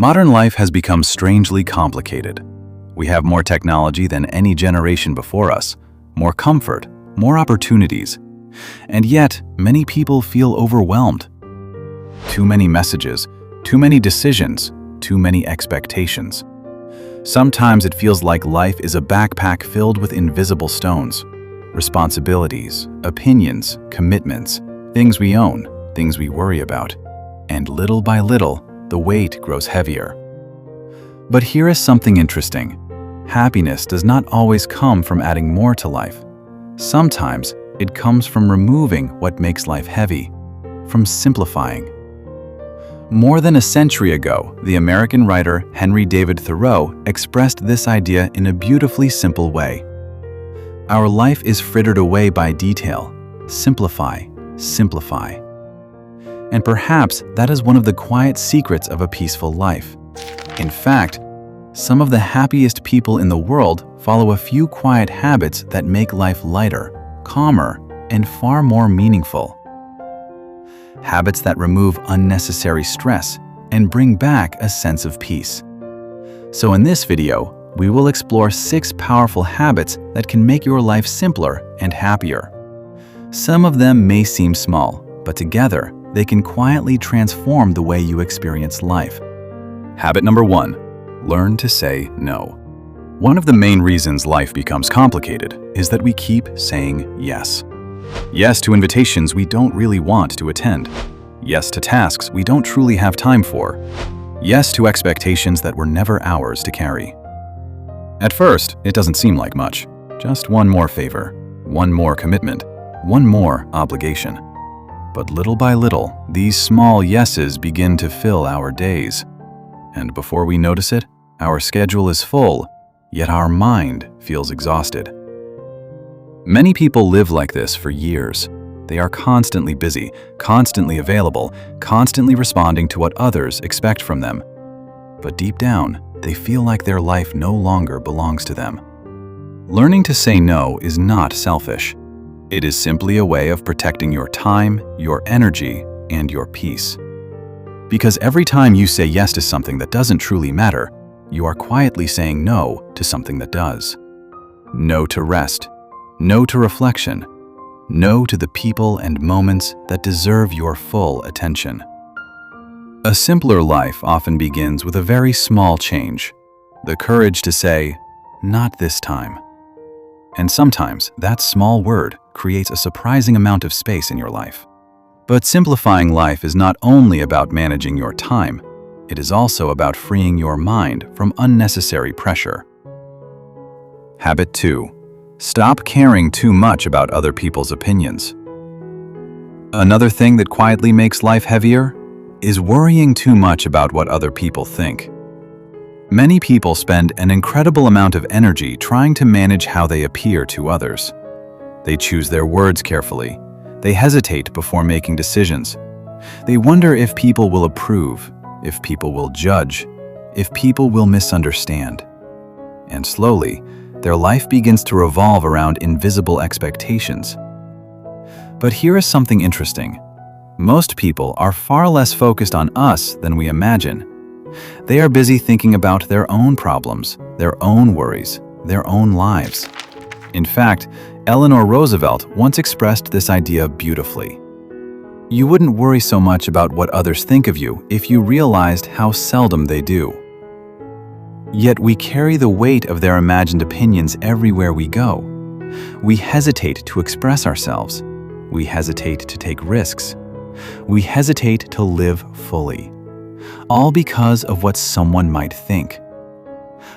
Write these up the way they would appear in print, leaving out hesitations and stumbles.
Modern life has become strangely complicated. We have more technology than any generation before us, more comfort, more opportunities, and yet many people feel overwhelmed. Too many messages, too many decisions, too many expectations. Sometimes it feels like life is a backpack filled with invisible stones, responsibilities, opinions, commitments, things we own, things we worry about, and little by little, the weight grows heavier. But here is something interesting. Happiness does not always come from adding more to life. Sometimes it comes from removing what makes life heavy, from simplifying. More than a century ago, the American writer Henry David Thoreau expressed this idea in a beautifully simple way. Our life is frittered away by detail. Simplify, simplify. And perhaps that is one of the quiet secrets of a peaceful life. In fact, some of the happiest people in the world follow a few quiet habits that make life lighter, calmer, and far more meaningful. Habits that remove unnecessary stress and bring back a sense of peace. So in this video, we will explore 6 powerful habits that can make your life simpler and happier. Some of them may seem small, but together, they can quietly transform the way you experience life. Habit number 1, learn to say no. One of the main reasons life becomes complicated is that we keep saying yes. Yes to invitations we don't really want to attend. Yes to tasks we don't truly have time for. Yes to expectations that were never ours to carry. At first, it doesn't seem like much. Just one more favor, one more commitment, one more obligation. But little by little, these small yeses begin to fill our days. And before we notice it, our schedule is full, yet our mind feels exhausted. Many people live like this for years. They are constantly busy, constantly available, constantly responding to what others expect from them. But deep down, they feel like their life no longer belongs to them. Learning to say no is not selfish. It is simply a way of protecting your time, your energy, and your peace. Because every time you say yes to something that doesn't truly matter, you are quietly saying no to something that does. No to rest. No to reflection. No to the people and moments that deserve your full attention. A simpler life often begins with a very small change. The courage to say, "Not this time." And sometimes that small word creates a surprising amount of space in your life. But simplifying life is not only about managing your time, it is also about freeing your mind from unnecessary pressure. Habit 2. Stop caring too much about other people's opinions. Another thing that quietly makes life heavier is worrying too much about what other people think. Many people spend an incredible amount of energy trying to manage how they appear to others. They choose their words carefully. They hesitate before making decisions. They wonder if people will approve, if people will judge, if people will misunderstand. And slowly, their life begins to revolve around invisible expectations. But here is something interesting. Most people are far less focused on us than we imagine. They are busy thinking about their own problems, their own worries, their own lives. In fact, Eleanor Roosevelt once expressed this idea beautifully. You wouldn't worry so much about what others think of you if you realized how seldom they do. Yet we carry the weight of their imagined opinions everywhere we go. We hesitate to express ourselves. We hesitate to take risks. We hesitate to live fully. All because of what someone might think.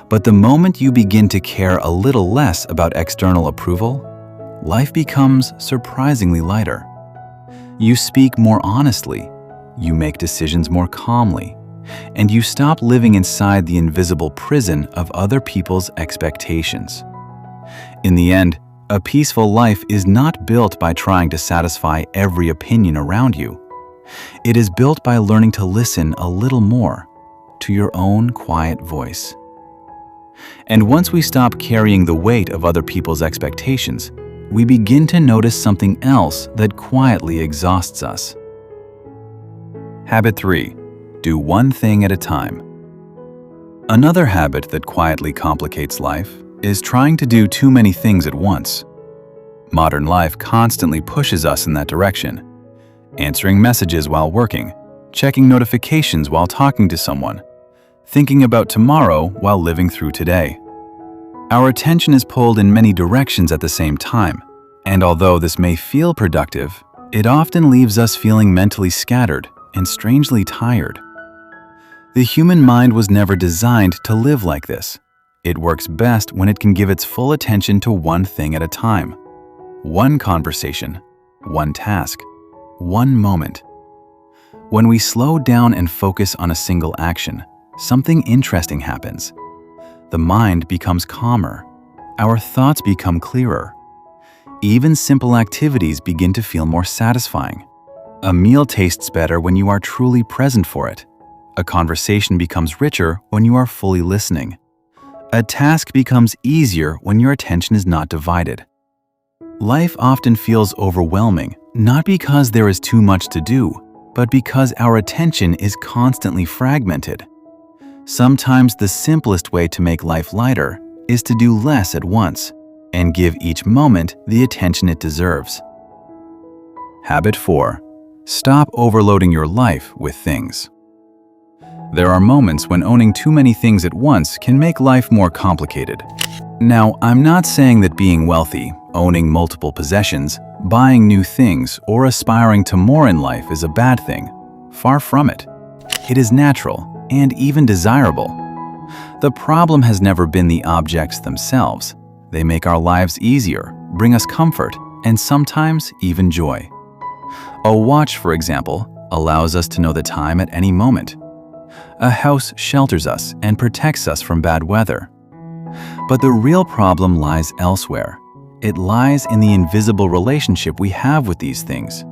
But the moment you begin to care a little less about external approval, life becomes surprisingly lighter. You speak more honestly, you make decisions more calmly, and you stop living inside the invisible prison of other people's expectations. In the end, a peaceful life is not built by trying to satisfy every opinion around you. It is built by learning to listen a little more to your own quiet voice. And once we stop carrying the weight of other people's expectations, we begin to notice something else that quietly exhausts us. Habit 3. Do one thing at a time. Another habit that quietly complicates life is trying to do too many things at once. Modern life constantly pushes us in that direction. Answering messages while working, checking notifications while talking to someone, thinking about tomorrow while living through today. Our attention is pulled in many directions at the same time, and although this may feel productive, it often leaves us feeling mentally scattered and strangely tired. The human mind was never designed to live like this. It works best when it can give its full attention to one thing at a time. One conversation, one task, one moment. When we slow down and focus on a single action, something interesting happens. The mind becomes calmer. Our thoughts become clearer. Even simple activities begin to feel more satisfying. A meal tastes better when you are truly present for it. A conversation becomes richer when you are fully listening. A task becomes easier when your attention is not divided. Life often feels overwhelming, not because there is too much to do, but because our attention is constantly fragmented. Sometimes the simplest way to make life lighter is to do less at once and give each moment the attention it deserves. Habit 4. Stop overloading your life with things. There are moments when owning too many things at once can make life more complicated. Now, I'm not saying that being wealthy, owning multiple possessions, buying new things, or aspiring to more in life is a bad thing. Far from it. It is natural and even desirable. The problem has never been the objects themselves. They make our lives easier, bring us comfort, and sometimes even joy. A watch, for example, allows us to know the time at any moment. A house shelters us and protects us from bad weather. But the real problem lies elsewhere. It lies in the invisible relationship we have with these things.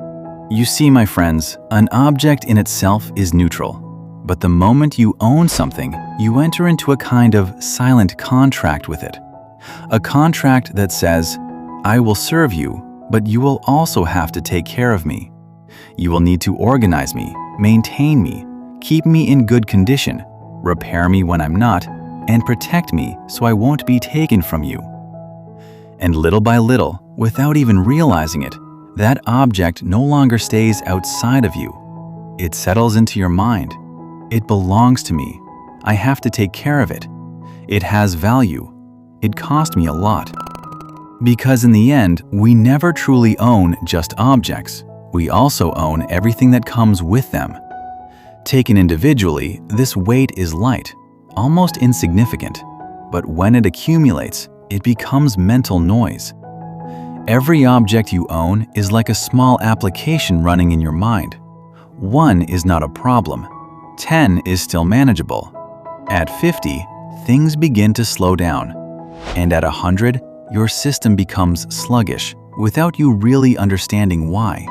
You see, my friends, an object in itself is neutral. But the moment you own something, you enter into a kind of silent contract with it. A contract that says, I will serve you, but you will also have to take care of me. You will need to organize me, maintain me, keep me in good condition, repair me when I'm not, and protect me so I won't be taken from you. And little by little, without even realizing it, that object no longer stays outside of you. It settles into your mind. It belongs to me. I have to take care of it. It has value. It cost me a lot. Because in the end, we never truly own just objects. We also own everything that comes with them. Taken individually, this weight is light, almost insignificant. But when it accumulates, it becomes mental noise. Every object you own is like a small application running in your mind. 1 is not a problem. 10 is still manageable. At 50, things begin to slow down. And at 100, your system becomes sluggish without you really understanding why.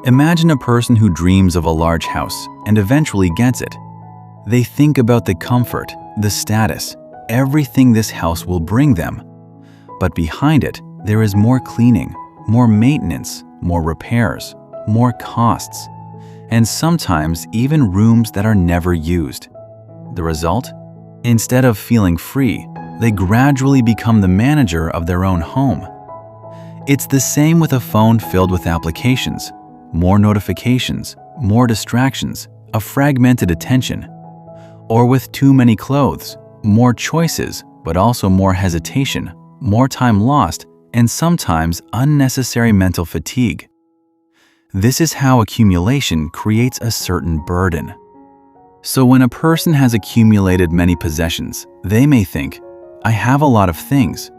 Imagine a person who dreams of a large house and eventually gets it. They think about the comfort, the status, everything this house will bring them. But behind it, there is more cleaning, more maintenance, more repairs, more costs, and sometimes even rooms that are never used. The result? Instead of feeling free, they gradually become the manager of their own home. It's the same with a phone filled with applications, more notifications, more distractions, a fragmented attention. Or with too many clothes, more choices, but also more hesitation, more time lost, and sometimes unnecessary mental fatigue. This is how accumulation creates a certain burden. So when a person has accumulated many possessions, they may think, I have a lot of things.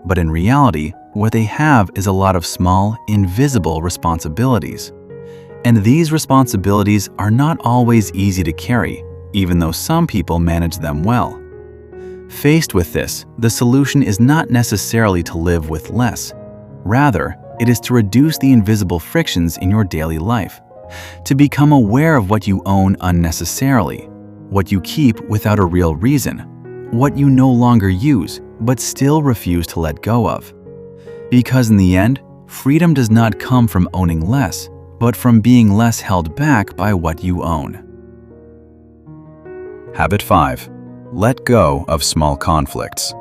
But in reality, what they have is a lot of small, invisible responsibilities. And these responsibilities are not always easy to carry, even though some people manage them well. Faced with this, the solution is not necessarily to live with less. Rather, it is to reduce the invisible frictions in your daily life, to become aware of what you own unnecessarily, what you keep without a real reason, what you no longer use but still refuse to let go of. Because in the end, freedom does not come from owning less, but from being less held back by what you own. Habit 5. Let go of small conflicts.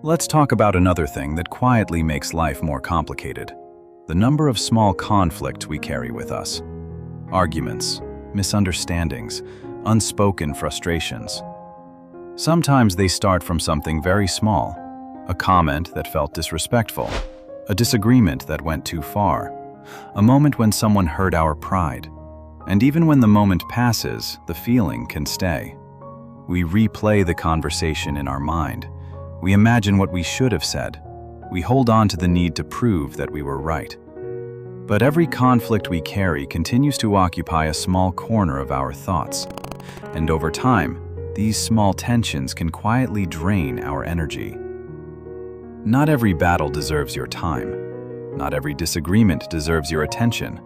Let's talk about another thing that quietly makes life more complicated: the number of small conflicts we carry with us. Arguments, misunderstandings, unspoken frustrations. Sometimes they start from something very small: a comment that felt disrespectful, a disagreement that went too far, a moment when someone hurt our pride. And even when the moment passes, the feeling can stay. We replay the conversation in our mind. We imagine what we should have said. We hold on to the need to prove that we were right. But every conflict we carry continues to occupy a small corner of our thoughts. And over time, these small tensions can quietly drain our energy. Not every battle deserves your time. Not every disagreement deserves your attention.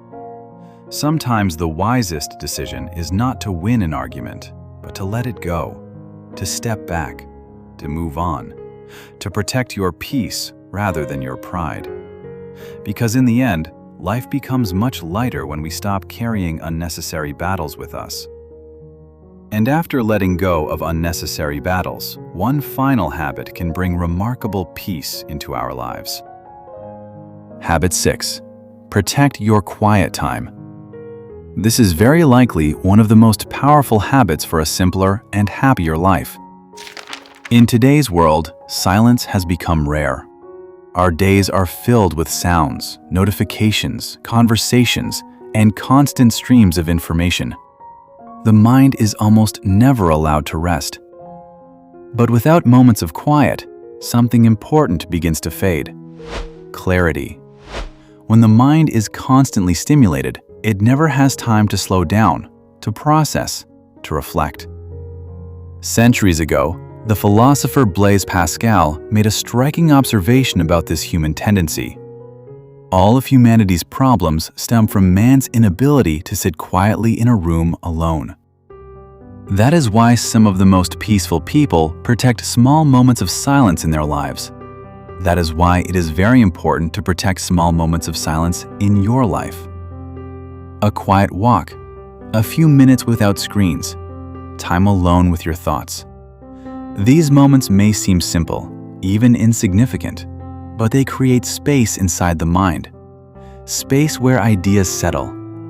Sometimes the wisest decision is not to win an argument, but to let it go, to step back, to move on, to protect your peace rather than your pride. Because in the end, life becomes much lighter when we stop carrying unnecessary battles with us. And after letting go of unnecessary battles, one final habit can bring remarkable peace into our lives. Habit 6. Protect your quiet time. This is very likely one of the most powerful habits for a simpler and happier life. In today's world, silence has become rare. Our days are filled with sounds, notifications, conversations, and constant streams of information. The mind is almost never allowed to rest. But without moments of quiet, something important begins to fade: clarity. When the mind is constantly stimulated, it never has time to slow down, to process, to reflect. Centuries ago, the philosopher Blaise Pascal made a striking observation about this human tendency. All of humanity's problems stem from man's inability to sit quietly in a room alone. That is why some of the most peaceful people protect small moments of silence in their lives. That is why it is very important to protect small moments of silence in your life. A quiet walk, a few minutes without screens, time alone with your thoughts. These moments may seem simple, even insignificant, but they create space inside the mind. Space where ideas settle,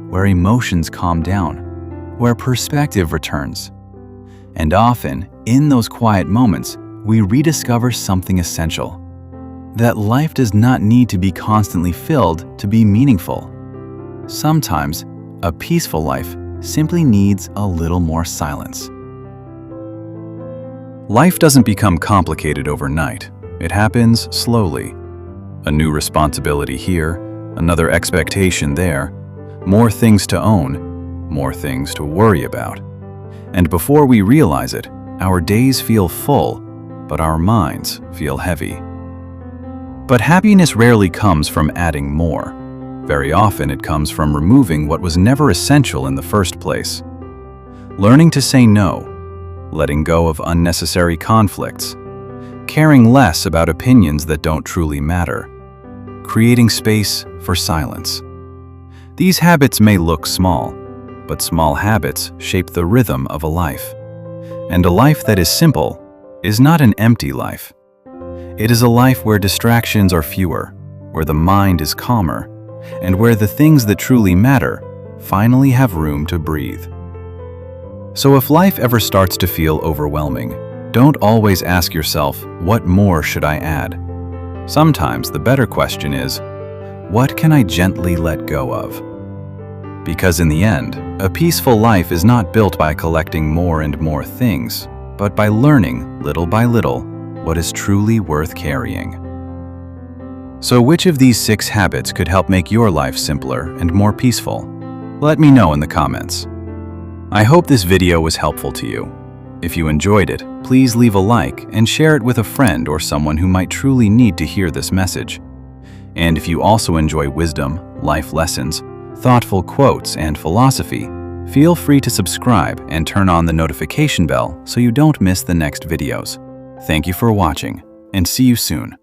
where emotions calm down, where perspective returns. And often, in those quiet moments, we rediscover something essential: that life does not need to be constantly filled to be meaningful. Sometimes, a peaceful life simply needs a little more silence. Life doesn't become complicated overnight. It happens slowly. A new responsibility here, another expectation there, more things to own, more things to worry about. And before we realize it, our days feel full, but our minds feel heavy. But happiness rarely comes from adding more. Very often it comes from removing what was never essential in the first place. Learning to say no, letting go of unnecessary conflicts, caring less about opinions that don't truly matter, creating space for silence. These habits may look small, but small habits shape the rhythm of a life. And a life that is simple is not an empty life. It is a life where distractions are fewer, where the mind is calmer, and where the things that truly matter finally have room to breathe. So if life ever starts to feel overwhelming, don't always ask yourself, what more should I add? Sometimes the better question is, what can I gently let go of? Because in the end, a peaceful life is not built by collecting more and more things, but by learning, little by little, what is truly worth carrying. So which of these 6 habits could help make your life simpler and more peaceful? Let me know in the comments. I hope this video was helpful to you. If you enjoyed it, please leave a like and share it with a friend or someone who might truly need to hear this message. And if you also enjoy wisdom, life lessons, thoughtful quotes, and philosophy, feel free to subscribe and turn on the notification bell so you don't miss the next videos. Thank you for watching, and see you soon.